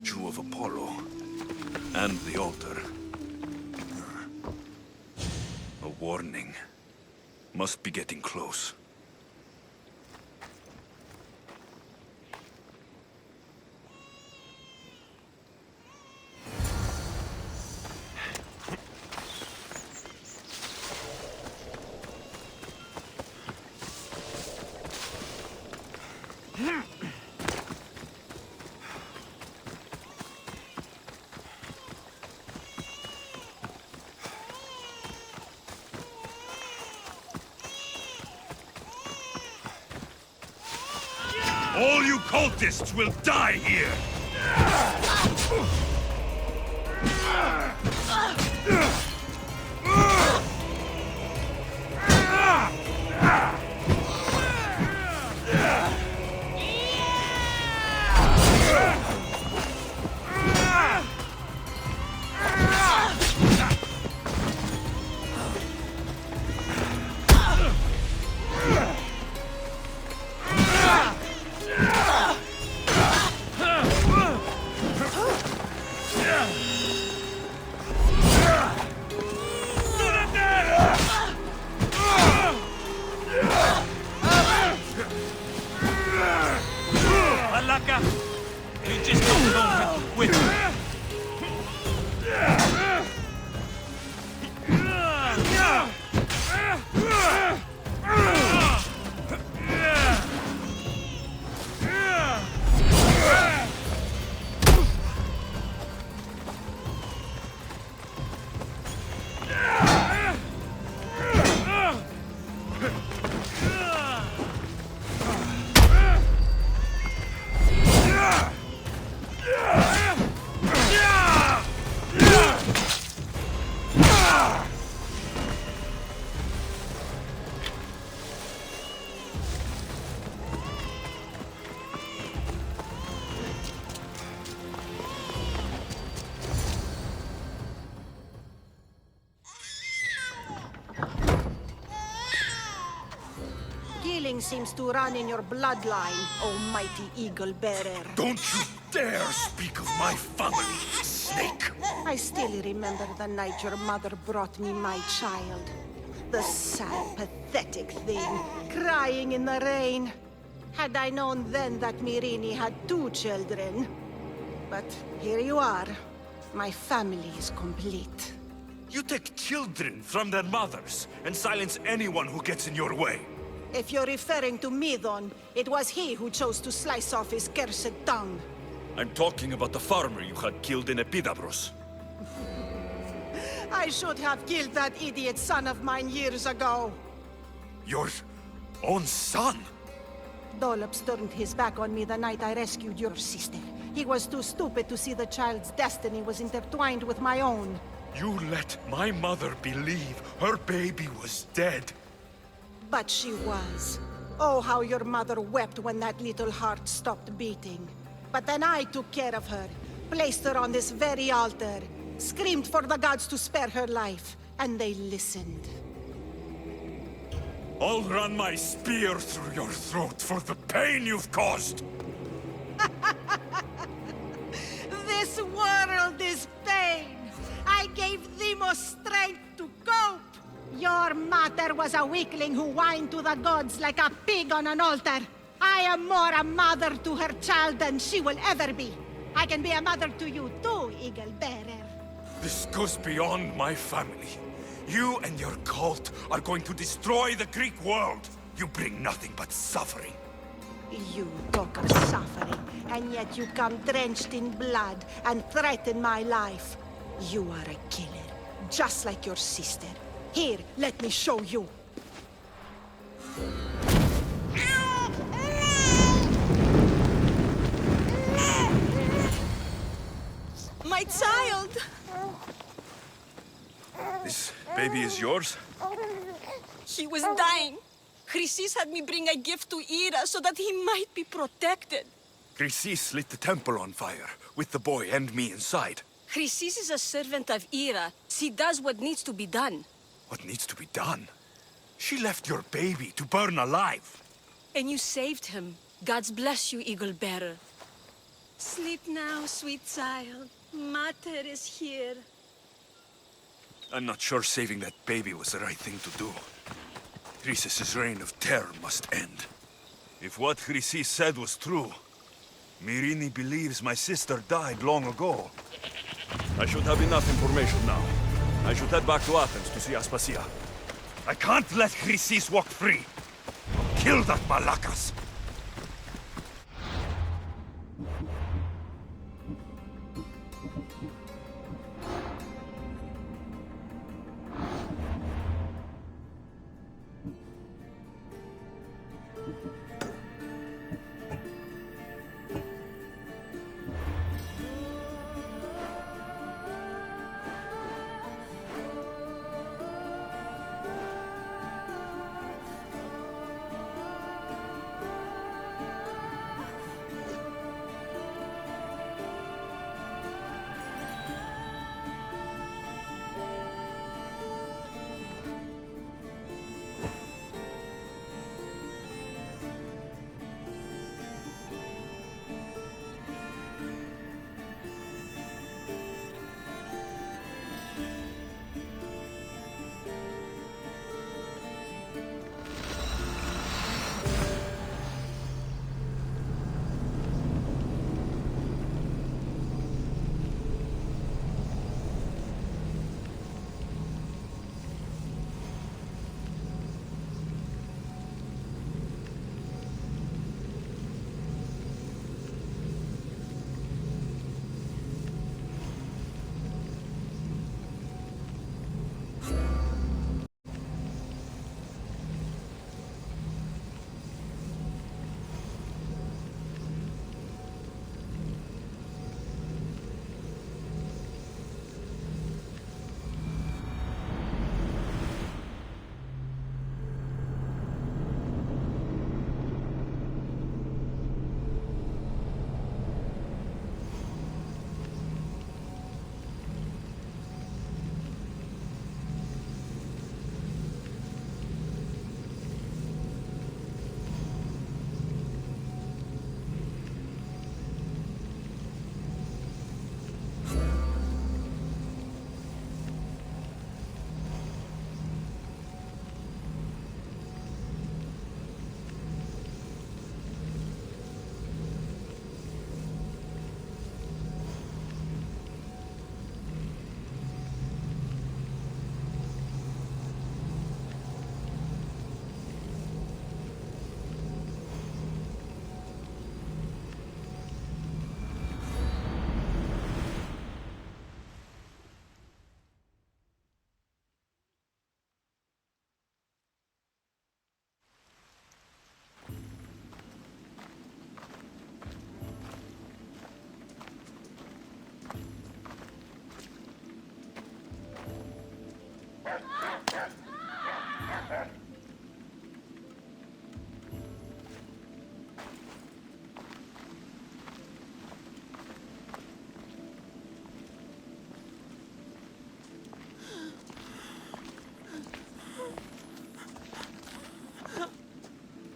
statue of Apollo and the altar. A warning. Must be getting close. All you cultists will die here! Alaka! You just don't know how to quit. Killing seems to run in your bloodline, oh mighty eagle bearer. Don't you dare speak of my family, snake! I still remember the night your mother brought me my child. The sad, pathetic thing, crying in the rain. Had I known then that Mirini had 2 children. But here you are. My family is complete. You take children from their mothers and silence anyone who gets in your way. If you're referring to Midon, it was he who chose to slice off his cursed tongue. I'm talking about the farmer you had killed in Epidavros. I should have killed that idiot son of mine years ago. Your own son? Dolops turned his back on me the night I rescued your sister. He was too stupid to see the child's destiny was intertwined with my own. You let my mother believe her baby was dead. But she was. Oh, how your mother wept when that little heart stopped beating. But then I took care of her, placed her on this very altar, screamed for the gods to spare her life, and they listened. I'll run my spear through your throat for the pain you've caused! This world is pain! I gave Demos strength to cope! Your mother was a weakling who whined to the gods like a pig on an altar. I am more a mother to her child than she will ever be. I can be a mother to you too, Eagle Bearer. This goes beyond my family. You and your cult are going to destroy the Greek world. You bring nothing but suffering. You talk of suffering, and yet you come drenched in blood and threaten my life. You are a killer, just like your sister. Here, let me show you. My child! This baby is yours? He was dying. Chrysis had me bring a gift to Ira so that he might be protected. Chrysis lit the temple on fire, with the boy and me inside. Chrysis is a servant of Ira. She does what needs to be done. What needs to be done? She left your baby to burn alive. And you saved him. Gods bless you, Eagle Bearer. Sleep now, sweet child. Mater is here. I'm not sure saving that baby was the right thing to do. Chrysis' reign of terror must end. If what Chrysis said was true, Myrini believes my sister died long ago. I should have enough information now. I should head back to Athens to see Aspasia. I can't let Chrysis walk free. Kill that Malakas!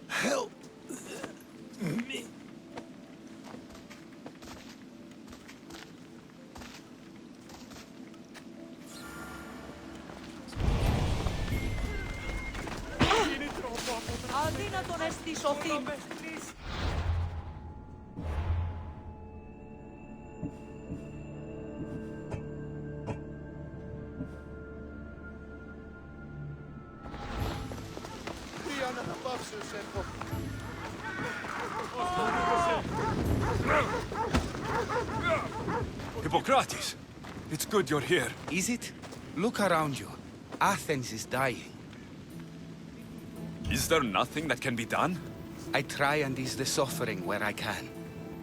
Help me. Αδύνατον εστι σωθεί. Τι αναπαύσεως έχω. Hippocrates! It's good you're here. Is it? Look around you. Athens is dying. Is there nothing that can be done? I try and ease the suffering where I can.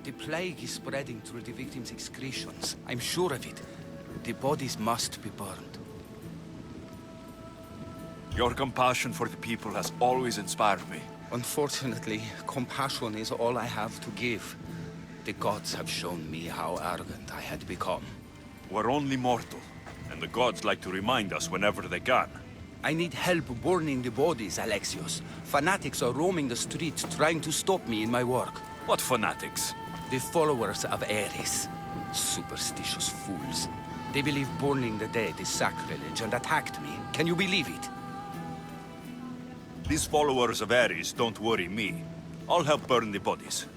The plague is spreading through the victims' excretions. I'm sure of it. The bodies must be burned. Your compassion for the people has always inspired me. Unfortunately, compassion is all I have to give. The gods have shown me how arrogant I had become. We're only mortal, and the gods like to remind us whenever they can. I need help burning the bodies, Alexios. Fanatics are roaming the streets trying to stop me in my work. What fanatics? The followers of Ares. Superstitious fools. They believe burning the dead is sacrilege and attacked me. Can you believe it? These followers of Ares don't worry me. I'll help burn the bodies.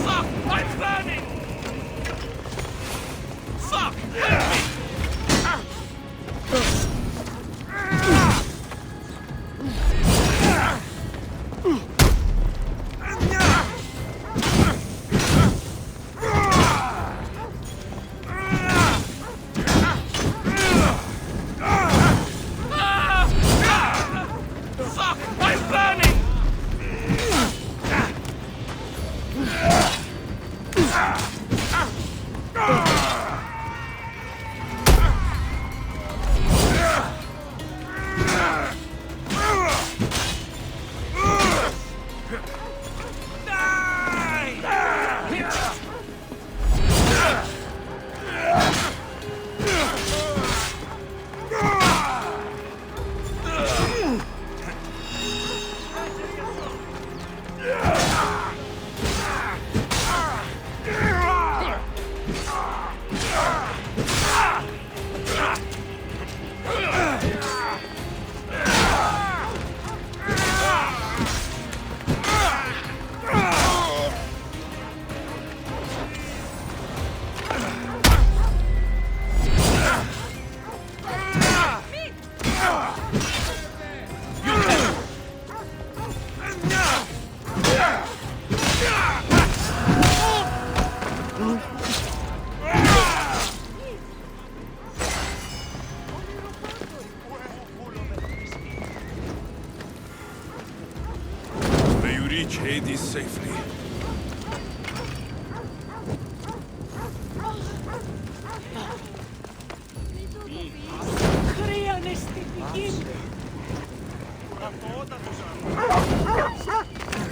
Fuck! I'm burning! Fuck! Help me! Fuck! I'm burning! May you reach Hades safely.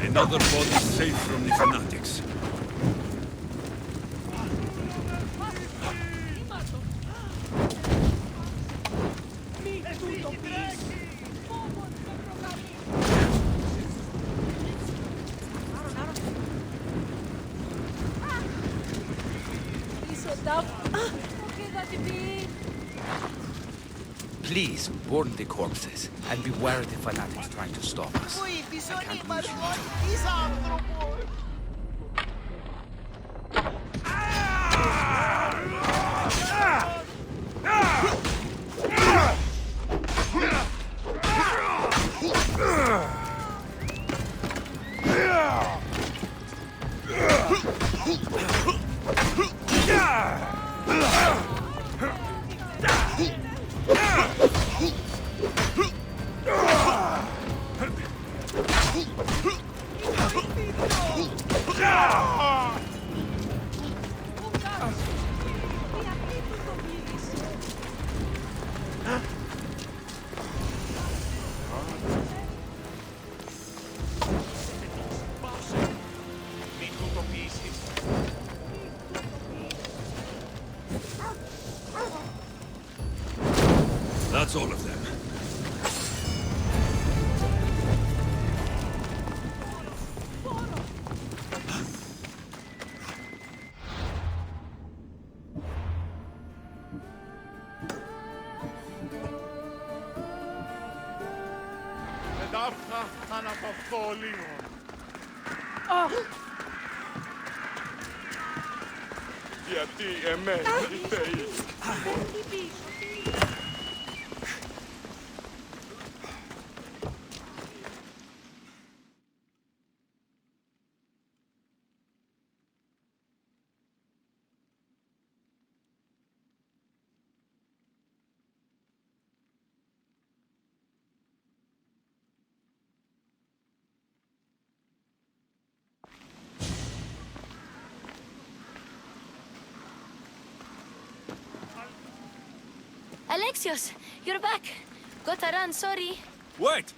Another body safe from the fanatics. Please, burn the corpses, and beware the fanatics trying to stop us. I can't lose you. That's all of them. Εδάφθα αναπαυτώ λίγο. Γιατί εμένα οι θεοί. Alexios, you're back. Gotta run, sorry. Wait!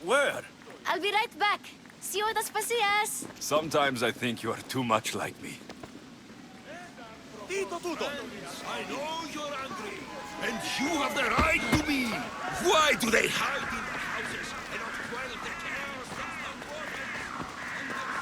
Where? I'll be right back. See you at Aspasias. Sometimes I think you are too much like me. Dito tutto! I know you're angry, and you have the right to be! Why do they hide in the houses and not quell the chaos that's not working?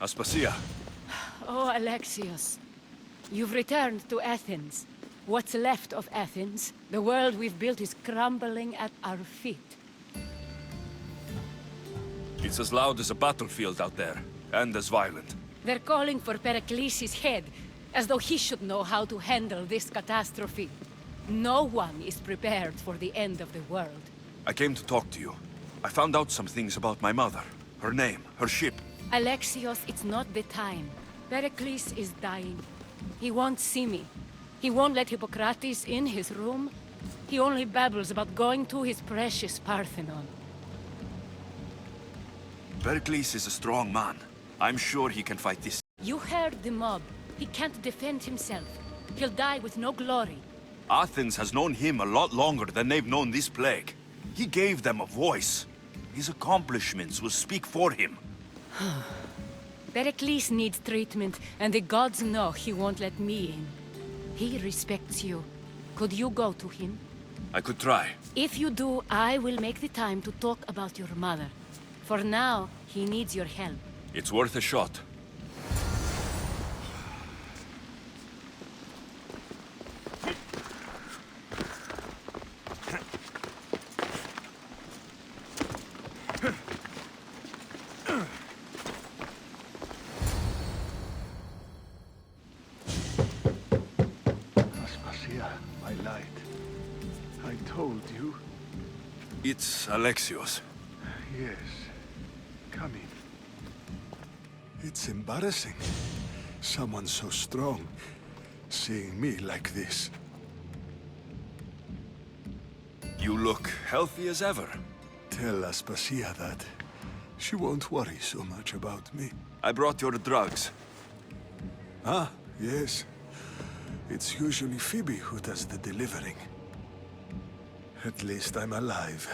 Aspasia, Oh, Alexios. You've returned to Athens. What's left of Athens? The world we've built is crumbling at our feet. it's as loud as a battlefield out there, and as violent. They're calling for Pericles' head, as though he should know how to handle this catastrophe. No one is prepared for the end of the world. I came to talk to you. I found out some things about my mother. Her name, her ship. Alexios, it's not the time. Pericles is dying. He won't see me. He won't let Hippocrates in his room. He only babbles about going to his precious Parthenon. Pericles is a strong man. I'm sure he can fight this. You heard the mob. He can't defend himself. He'll die with no glory. Athens has known him a lot longer than they've known this plague. He gave them a voice. His accomplishments will speak for him. Pericles needs treatment, and the gods know he won't let me in. He respects you. Could you go to him? I could try. If you do, I will make the time to talk about your mother. For now, he needs your help. It's worth a shot. Aspasia, my light. I told you. It's Alexios. Yes. Come in. It's embarrassing. Someone so strong, seeing me like this. You look healthy as ever. Tell Aspasia that. She won't worry so much about me. I brought your drugs. Ah, yes. It's usually Phoebe who does the delivering. At least I'm alive.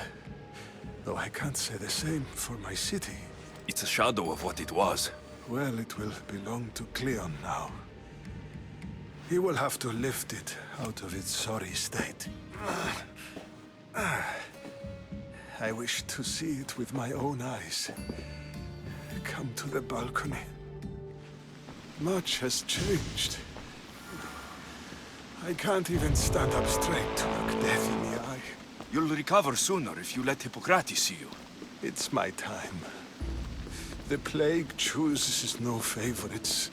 Though I can't say the same for my city. It's a shadow of what it was. Well, it will belong to Cleon now. He will have to lift it out of its sorry state. I wish to see it with my own eyes. Come to the balcony. Much has changed. I can't even stand up straight to look death in the eye. You'll recover sooner if you let Hippocrates see you. It's my time. The plague chooses no favorites.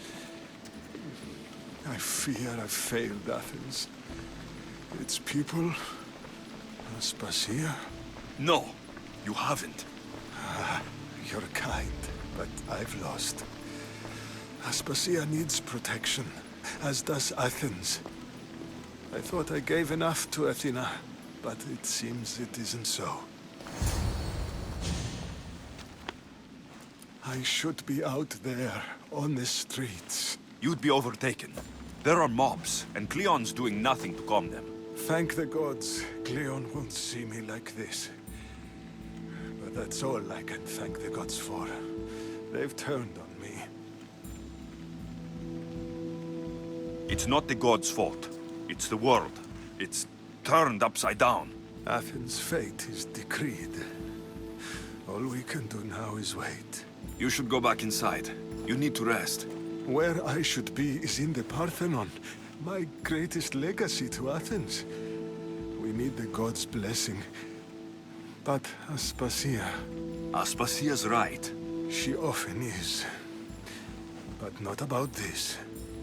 I fear I've failed Athens. Its people, Aspasia. No, you haven't. You're kind, but I've lost. Aspasia needs protection, as does Athens. I thought I gave enough to Athena, but it seems it isn't so. I should be out there, on the streets. You'd be overtaken. There are mobs, and Cleon's doing nothing to calm them. Thank the gods, Cleon won't see me like this. But that's all I can thank the gods for. They've turned on me. It's not the gods' fault. It's the world. It's turned upside down. Athens' fate is decreed. All we can do now is wait. You should go back inside. You need to rest. Where I should be is in the Parthenon, my greatest legacy to Athens. We need the gods' blessing. But Aspasia... Aspasia's right. She often is. But not about this.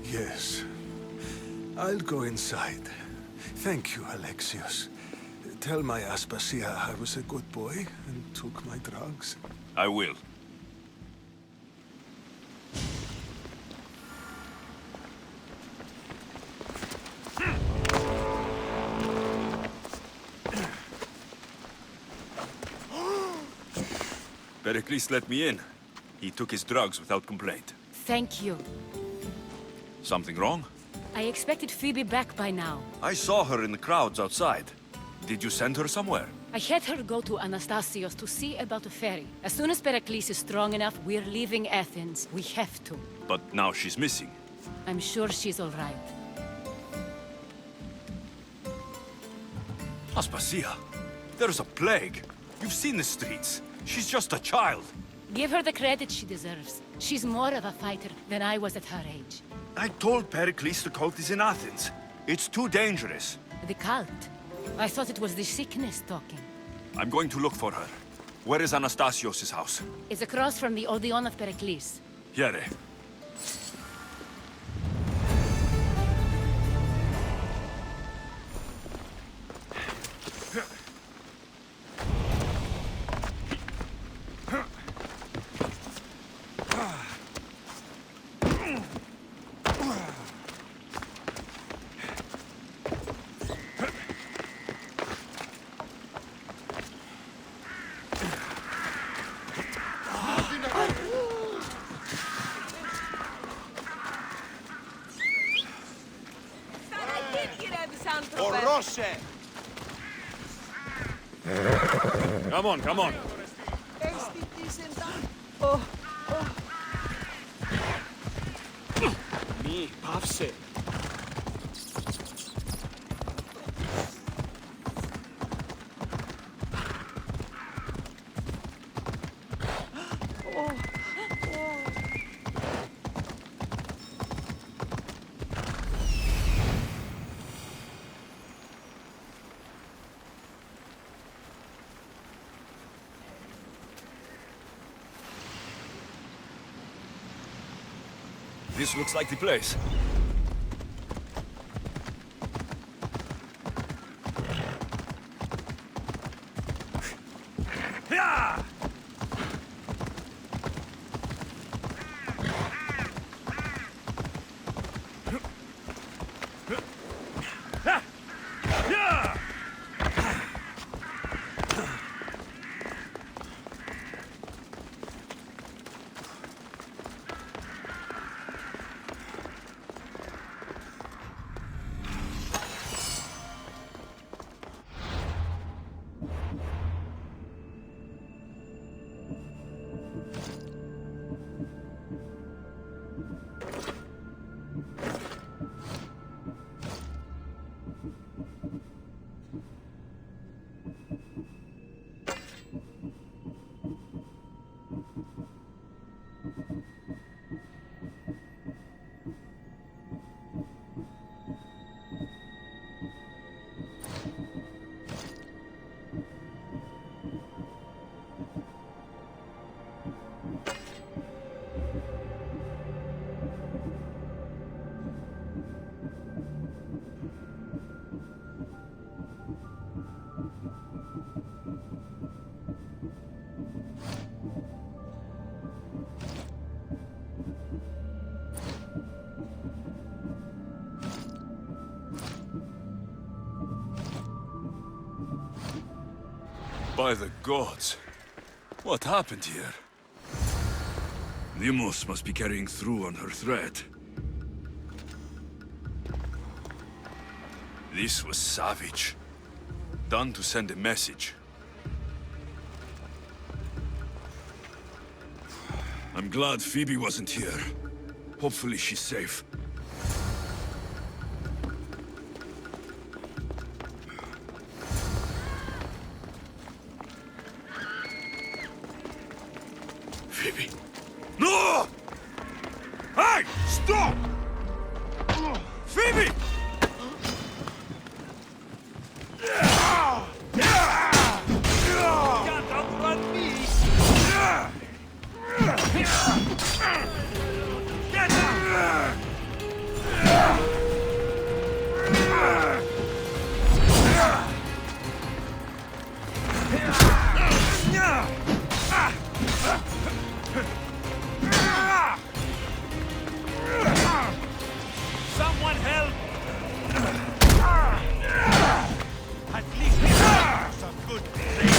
Yes. I'll go inside. Thank you, Alexios. Tell my Aspasia I was a good boy and took my drugs. I will. Pericles let me in. He took his drugs without complaint. Thank you. Something wrong? I expected Phoebe back by now. I saw her in the crowds outside. Did you send her somewhere? I had her go to Anastasios to see about a ferry. As soon as Pericles is strong enough, we're leaving Athens. We have to. But now she's missing. I'm sure she's all right. Aspasia, there's a plague. You've seen the streets. She's just a child. Give her the credit she deserves. She's more of a fighter than I was at her age. I told Pericles the cult is in Athens. It's too dangerous. The cult? I thought it was the sickness talking. I'm going to look for her. Where is Anastasios' house? It's across from the Odeon of Pericles. Here. Come on, come on. Me, Pavse. This looks like the place. By the gods. What happened here? Deimos must be carrying through on her threat. This was savage. Done to send a message. I'm glad Phoebe wasn't here. Hopefully she's safe. Phoebe. No! Hey! Stop! Phoebe! Can't outrun me! Get up! Someone help! At least some good thing.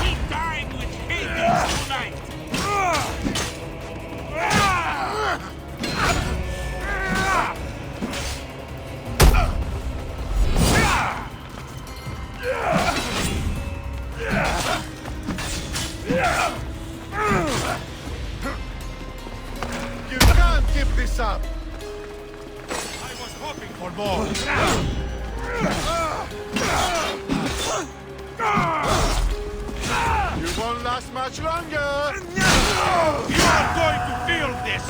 We dine with Hades tonight! You can't keep this up! I was hoping for more! You won't last much longer! You are going to feel this!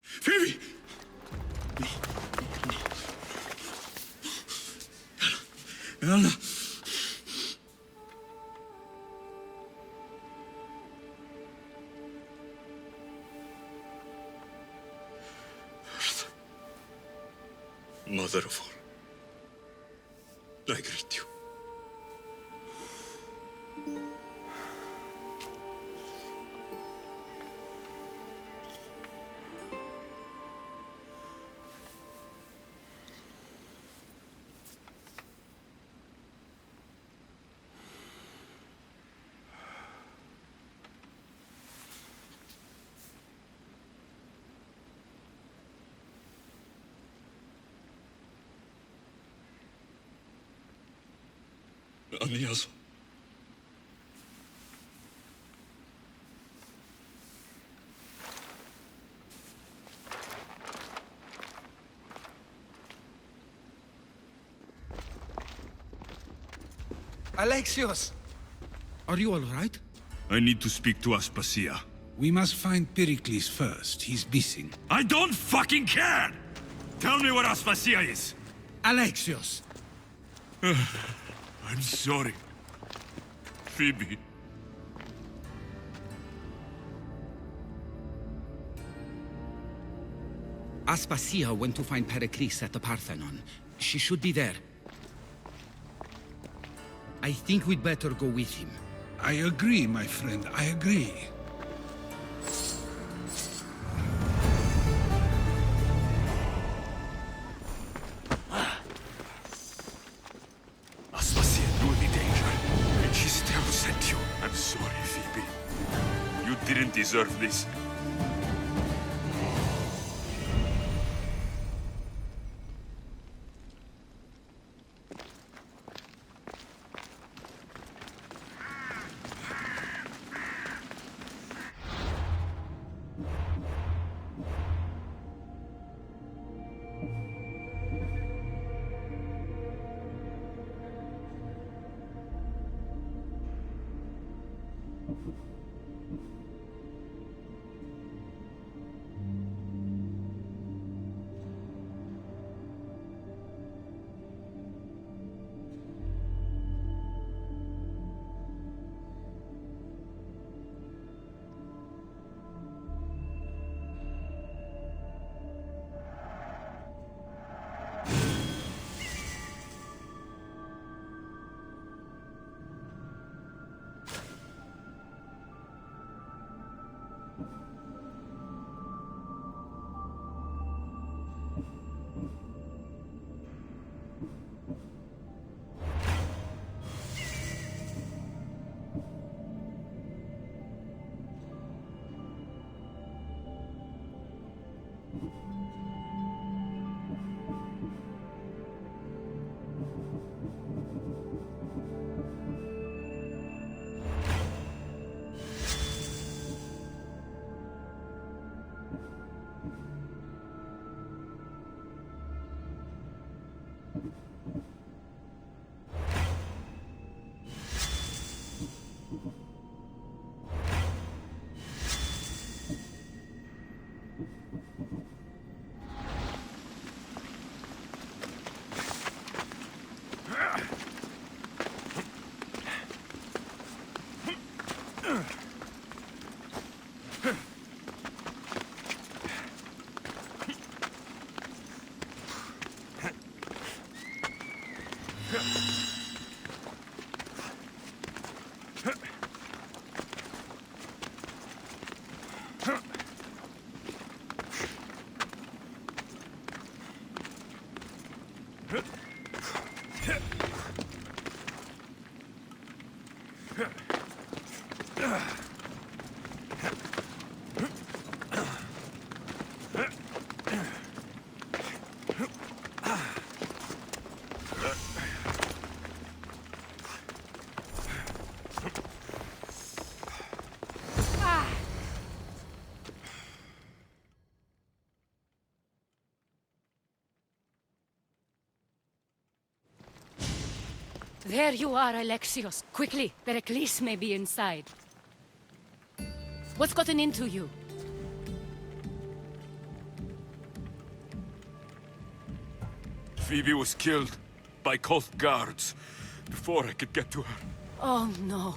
Phoebe! No. Anna. Mother of all, I greet you. Aniaso. Alexios! Are you all right? I need to speak to Aspasia. We must find Pericles first. He's missing. I don't fucking care! Tell me where Aspasia is! Alexios! I'm sorry. Phoebe. Aspasia went to find Pericles at the Parthenon. She should be there. I think we'd better go with him. I agree, my friend. I agree. Aspasia knew the danger, and she still sent you. I'm sorry, Phoebe. You didn't deserve this. There you are, Alexios. Quickly, Pericles may be inside. What's gotten into you? Phoebe was killed by cult guards before I could get to her. Oh no.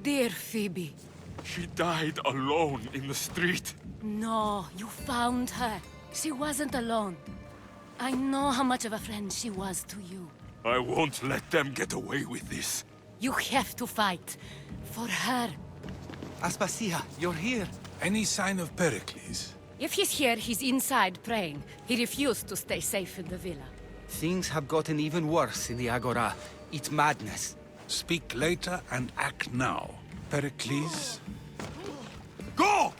Dear Phoebe. She died alone in the street. No, you found her. She wasn't alone. I know how much of a friend she was to you. I won't let them get away with this. You have to fight. For her. Aspasia, you're here. Any sign of Pericles? If he's here, he's inside praying. He refused to stay safe in the villa. Things have gotten even worse in the Agora. It's madness. Speak later and act now. Pericles? Go!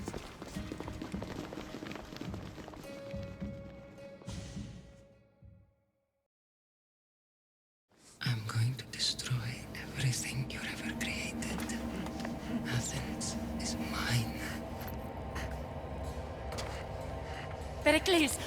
I'm going to destroy everything you ever created. Athens is mine. Pericles!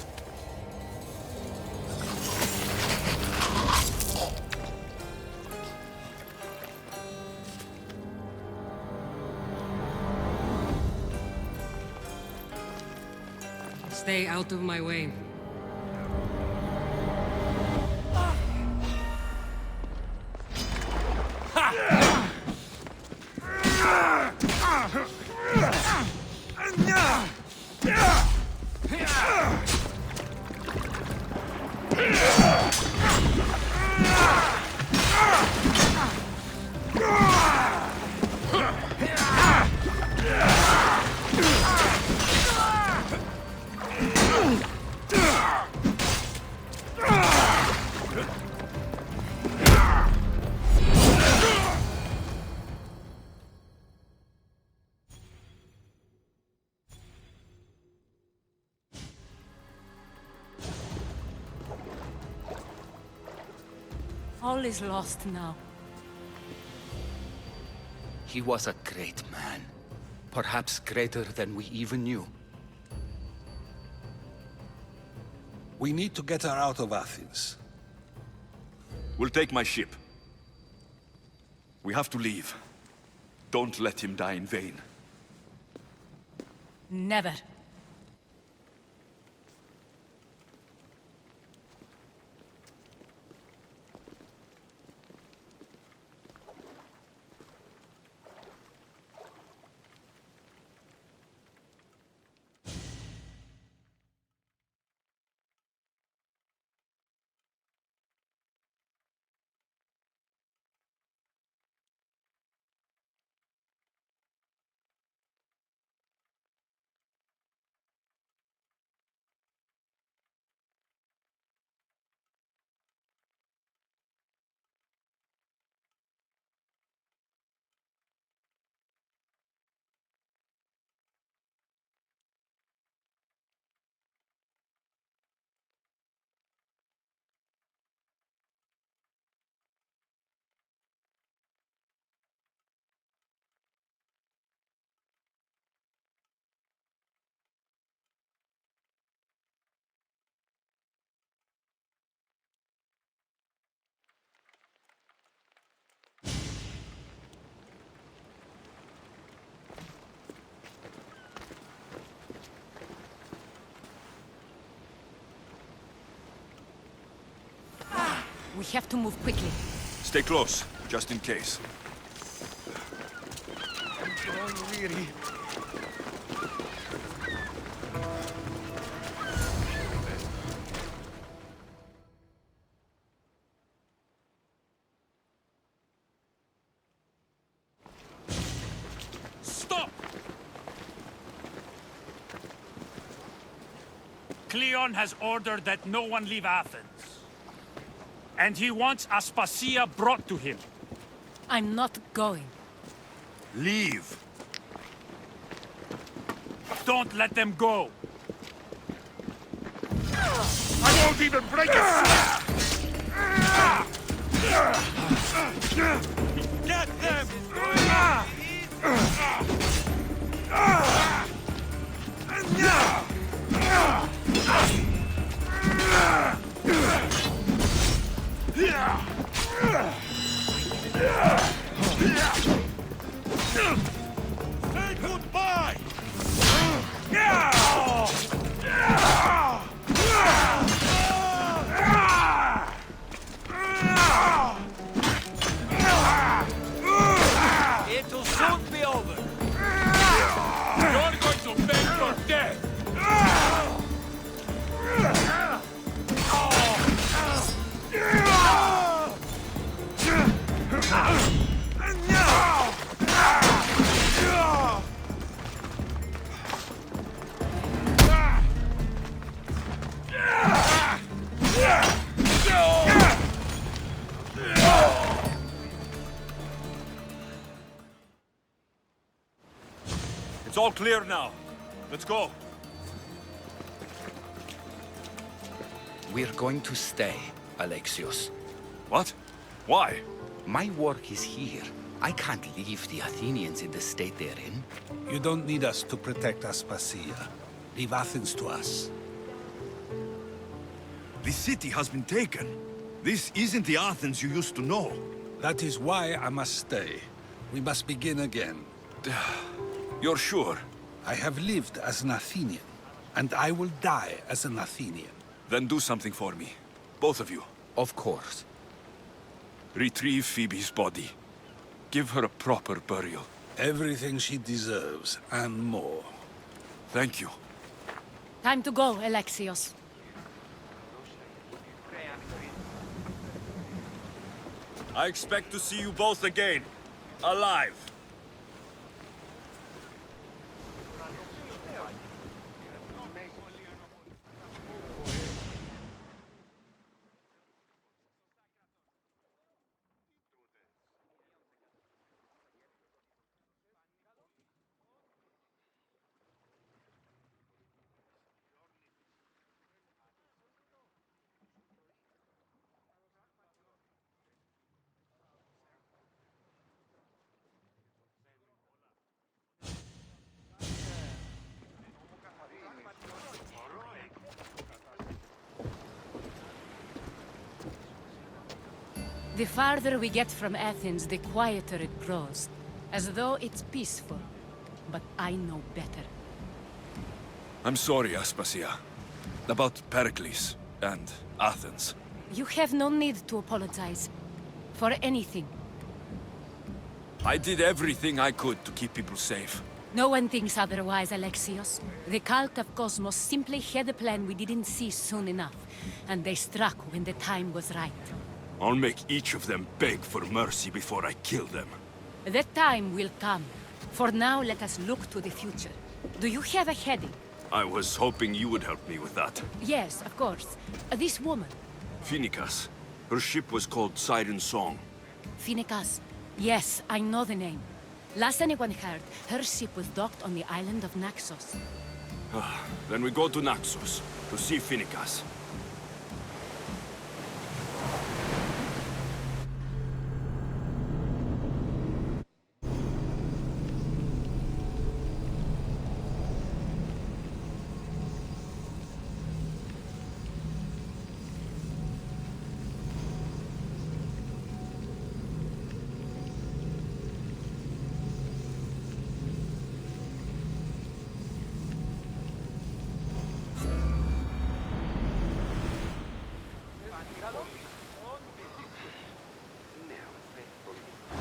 Stay out of my way. All is lost now. He was a great man. Perhaps greater than we even knew. We need to get her out of Athens. We'll take my ship. We have to leave. Don't let him die in vain. Never. We have to move quickly. Stay close, just in case. I'm growing weary. Stop! Cleon has ordered that no one leave Athens. And he wants Aspasia brought to him. I'm not going. Leave! Don't let them go! I won't even break a sweat! Get them! It's all clear now. Let's go. We're going to stay, Alexios. What? Why? My work is here. I can't leave the Athenians in the state they're in. You don't need us to protect Aspasia. Leave Athens to us. The city has been taken. This isn't the Athens you used to know. That is why I must stay. We must begin again. You're sure? I have lived as an Athenian, and I will die as an Athenian. Then do something for me. Both of you. Of course. Retrieve Phoebe's body. Give her a proper burial. Everything she deserves, and more. Thank you. Time to go, Alexios. I expect to see you both again. Alive. The farther we get from Athens, the quieter it grows. As though it's peaceful. But I know better. I'm sorry, Aspasia. About Pericles and Athens. You have no need to apologize. For anything. I did everything I could to keep people safe. No one thinks otherwise, Alexios. The cult of Cosmos simply had a plan we didn't see soon enough. And they struck when the time was right. I'll make each of them beg for mercy before I kill them. That time will come. For now, let us look to the future. Do you have a heading? I was hoping you would help me with that. Yes, of course. This woman. Phoenicas. Her ship was called Siren Song. Phoenicas. Yes, I know the name. Last anyone heard, her ship was docked on the island of Naxos. Then we go to Naxos to see Phoenicas.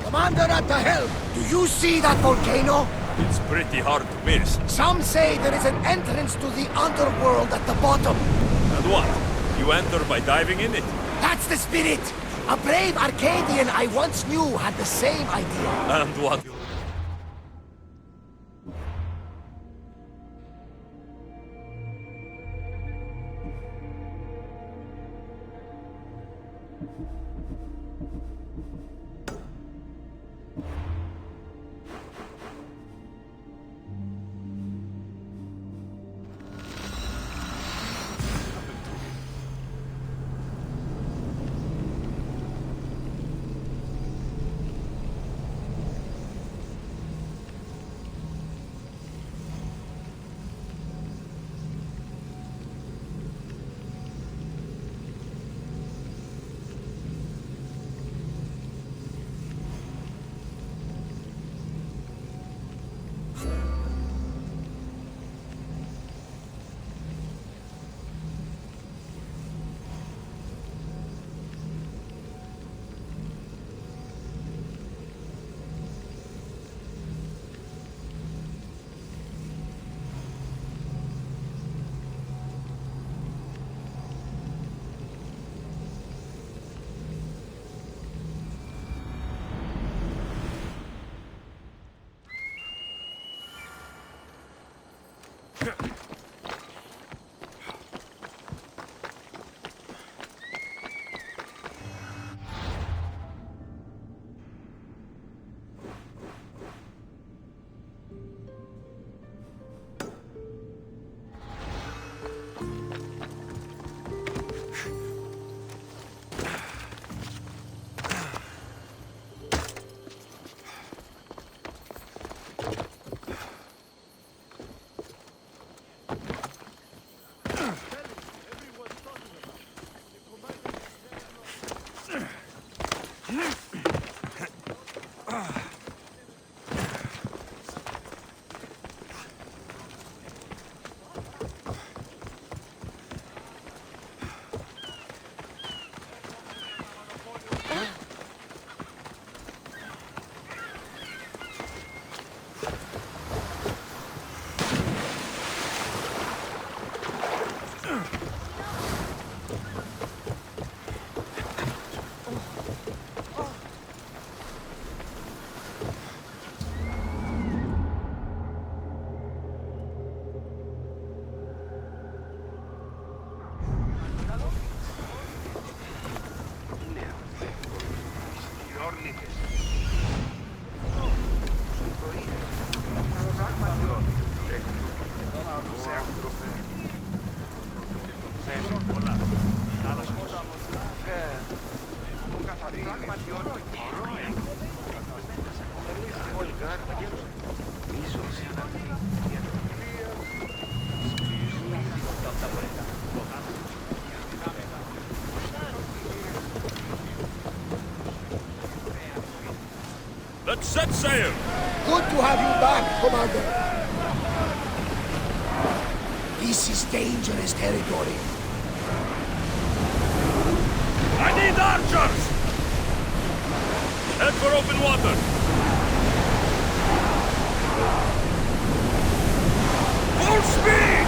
Commander at the helm! Do you see that volcano? It's pretty hard to miss. Some say there is an entrance to the underworld at the bottom. And what? You enter by diving in it? That's the spirit! A brave Arcadian I once knew had the same idea. And what? Let's set sail! Good to have you back, Commander. This is dangerous territory. I need archers! Head for open water! Full speed!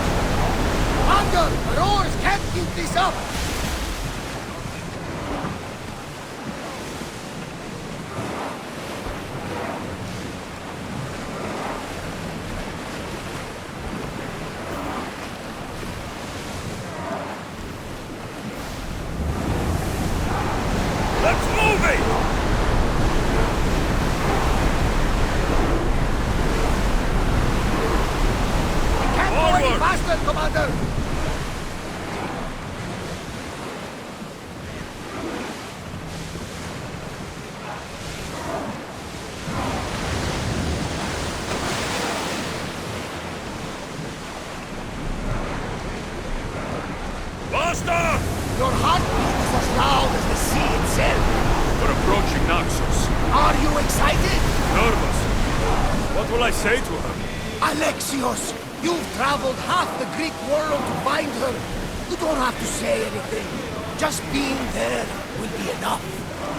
Commander, our oars can't keep this up! Let's move it! Can't go any faster, Commander! Faster! Your heartbeat is as loud as the sea itself. We're approaching Naxos. Are you excited? Nervous. What will I say to her? Alexios, you've traveled half the Greek world to find her. You don't have to say anything. Just being there will be enough.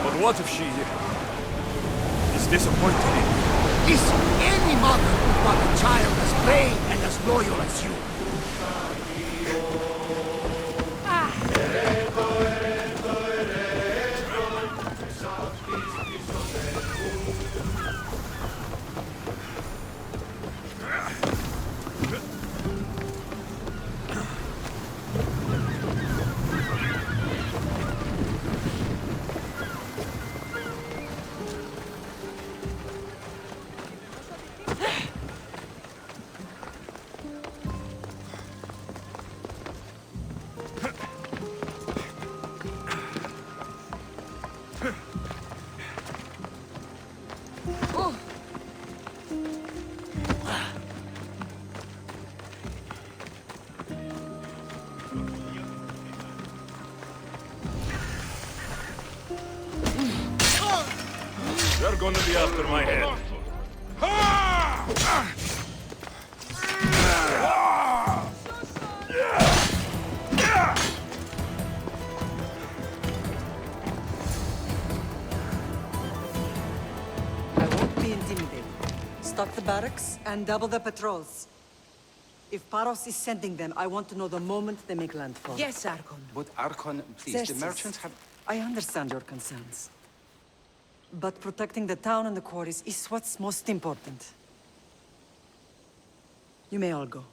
But what if she is disappointed? Listen, any mother would want a child as brave and as loyal as you. They're gonna be after my head. I won't be intimidated. Stock the barracks and double the patrols. If Paros is sending them, I want to know the moment they make landfall. Yes, Archon. But Archon, please, the Xerxes, merchants have... I understand your concerns. But protecting the town and the quarries is what's most important. You may all go.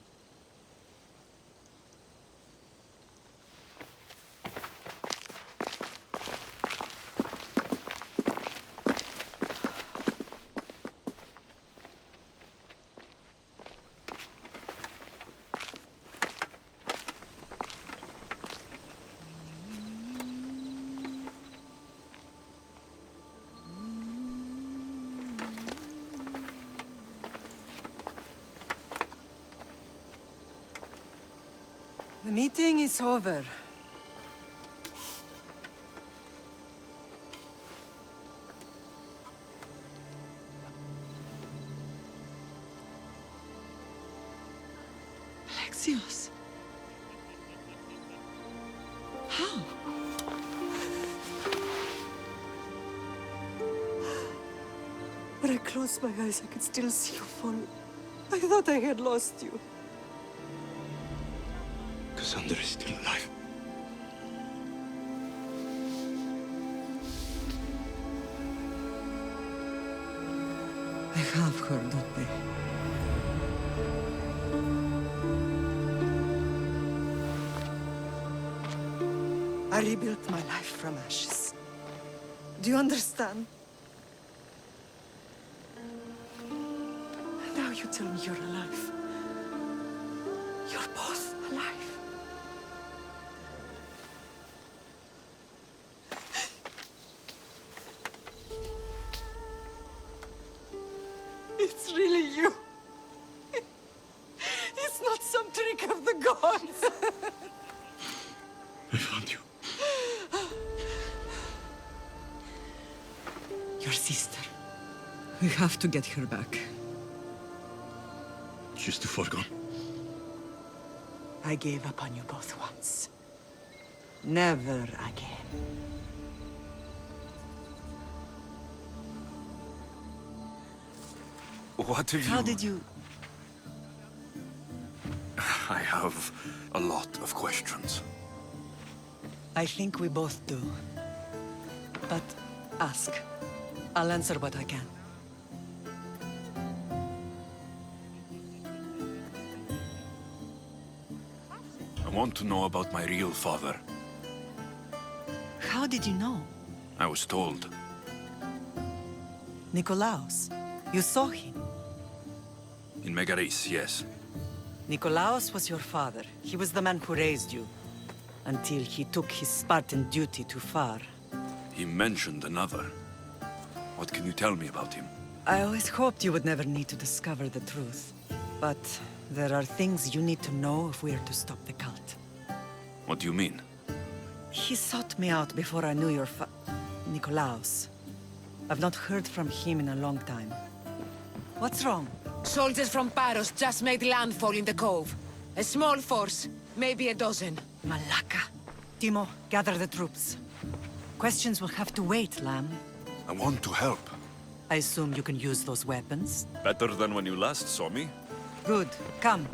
The meeting is over. Alexios. How? When I closed my eyes, I could still see you fall. I thought I had lost you. Cassandra is still alive. I have her, don't they? I rebuilt my life from ashes. Do you understand? Now you tell me you're alive. You're both alive. It's really you. It's not some trick of the gods. I found you. Your sister, We have to get her back. She's too far gone. I gave up on you both once. Never again. What have you... How did you... I have a lot of questions. I think we both do. But ask. I'll answer what I can. I want to know about my real father. How did you know? I was told. Nikolaos. You saw him. In Megaris, yes. Nikolaos was your father. He was the man who raised you. Until he took his Spartan duty too far. He mentioned another. What can you tell me about him? I always hoped you would never need to discover the truth. But there are things you need to know if we are to stop the cult. What do you mean? He sought me out before I knew your Nikolaos. I've not heard from him in a long time. What's wrong? Soldiers from Paros just made landfall in the cove. A small force, maybe a dozen. Malaka. Timo, gather the troops. Questions will have to wait, Lamb. I want to help. I assume you can use those weapons? Better than when you last saw me. Good. Come.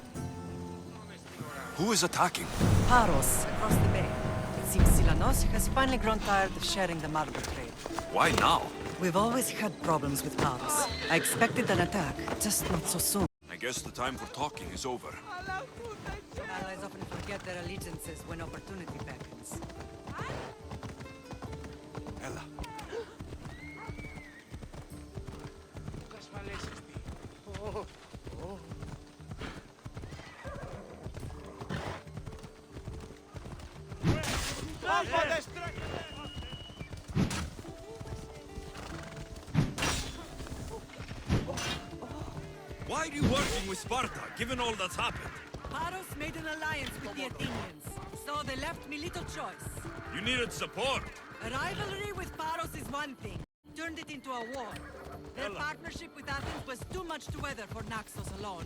Who is attacking? Paros, across the bay. It seems Silanos has finally grown tired of sharing the marble trade. Why now? We've always had problems with Paros. I expected an attack, just not so soon. I guess the time for talking is over. Allies often forget their allegiances when opportunity beckons. Ella. Why are you working with Sparta, given all that's happened? Paros made an alliance with the Athenians, so they left me little choice. You needed support. A rivalry with Paros is one thing. Turned it into a war. Their partnership with Athens was too much to weather for Naxos alone.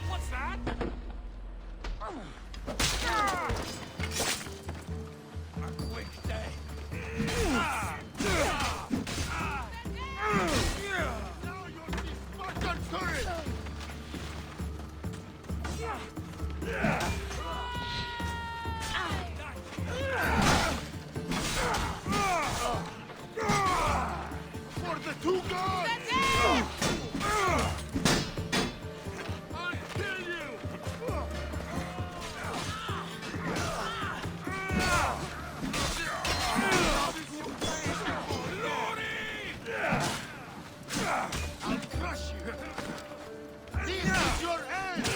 What's that? A quick day. Now you're the Spartan turret! For the two gods! I'll kill you! I'll crush you! This is your end!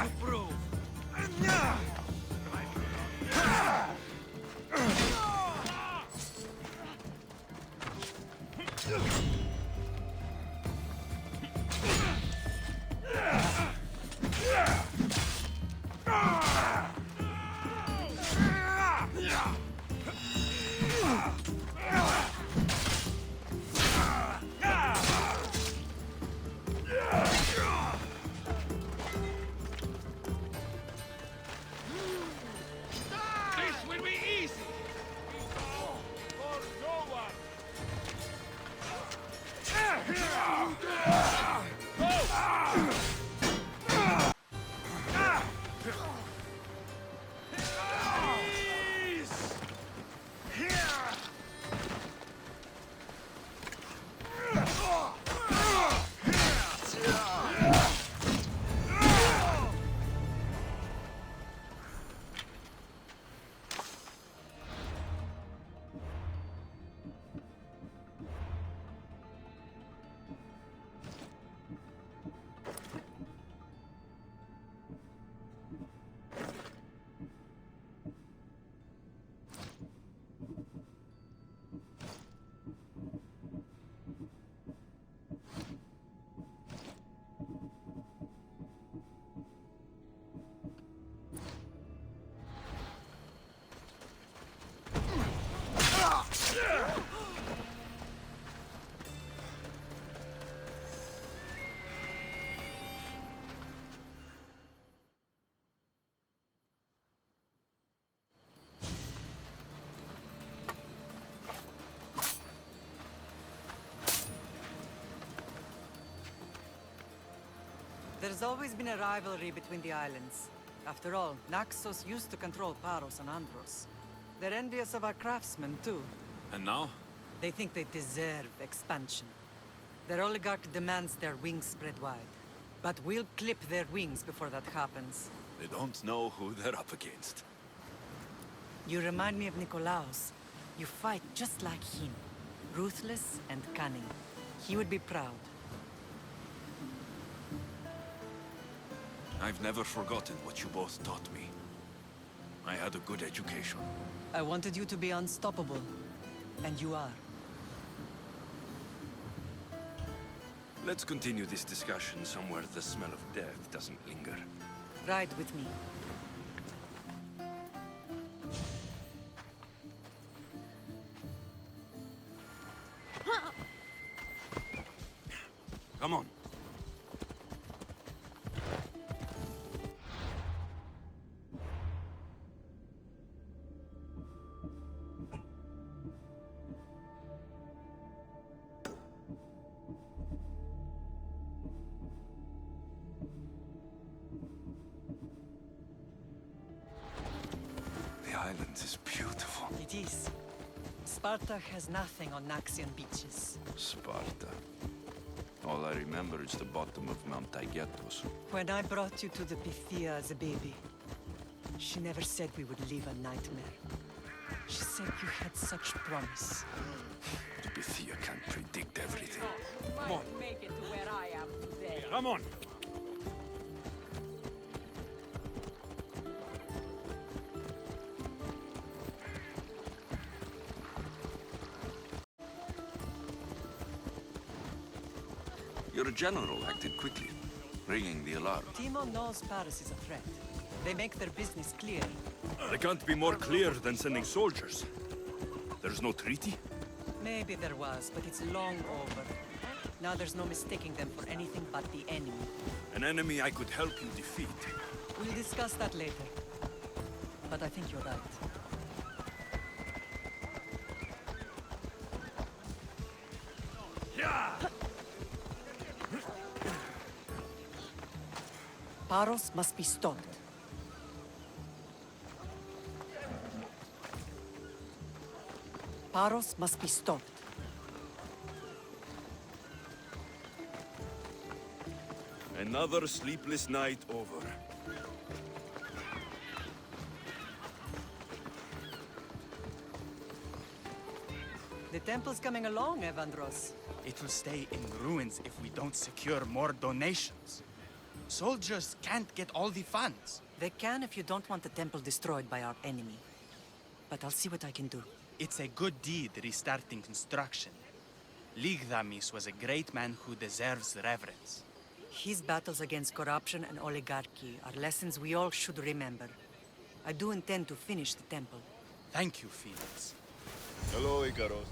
to prove. This will be easy. For no one. There's always been a rivalry between the islands. After all, Naxos used to control Paros and Andros. They're envious of our craftsmen, too. And now? They think they deserve expansion. Their oligarch demands their wings spread wide. But we'll clip their wings before that happens. They don't know who they're up against. You remind me of Nikolaos. You fight just like him. Ruthless and cunning. He would be proud. I've never forgotten what you both taught me. I had a good education. I wanted you to be unstoppable. And you are. Let's continue this discussion somewhere the smell of death doesn't linger. Ride with me. Come on. The island is beautiful. It is. Sparta has nothing on Naxian beaches. Sparta. All I remember is the bottom of Mount Taygetos. When I brought you to the Pythia as a baby, she never said we would live a nightmare. She said you had such promise. The Pythia can't predict everything. Come on. Make it to where I am today. Come on. Your general acted quickly, ringing the alarm. Timo knows Paris is a threat. They make their business clear. They can't be more clear than sending soldiers. There's no treaty? Maybe there was, but it's long over. Now there's no mistaking them for anything but the enemy. An enemy I could help you defeat. We'll discuss that later. But I think you're right. Paros must be stopped. Paros must be stopped. Another sleepless night over. The temple's coming along, Evandros. It will stay in ruins if we don't secure more donations. Soldiers can't get all the funds. They can if you don't want the temple destroyed by our enemy. But I'll see what I can do. It's a good deed restarting construction. Ligdamis was a great man who deserves reverence. His battles against corruption and oligarchy are lessons we all should remember. I do intend to finish the temple. Thank you, Felix. Hello, Icaros.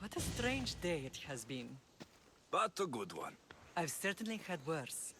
What a strange day it has been. But a good one. I've certainly had worse.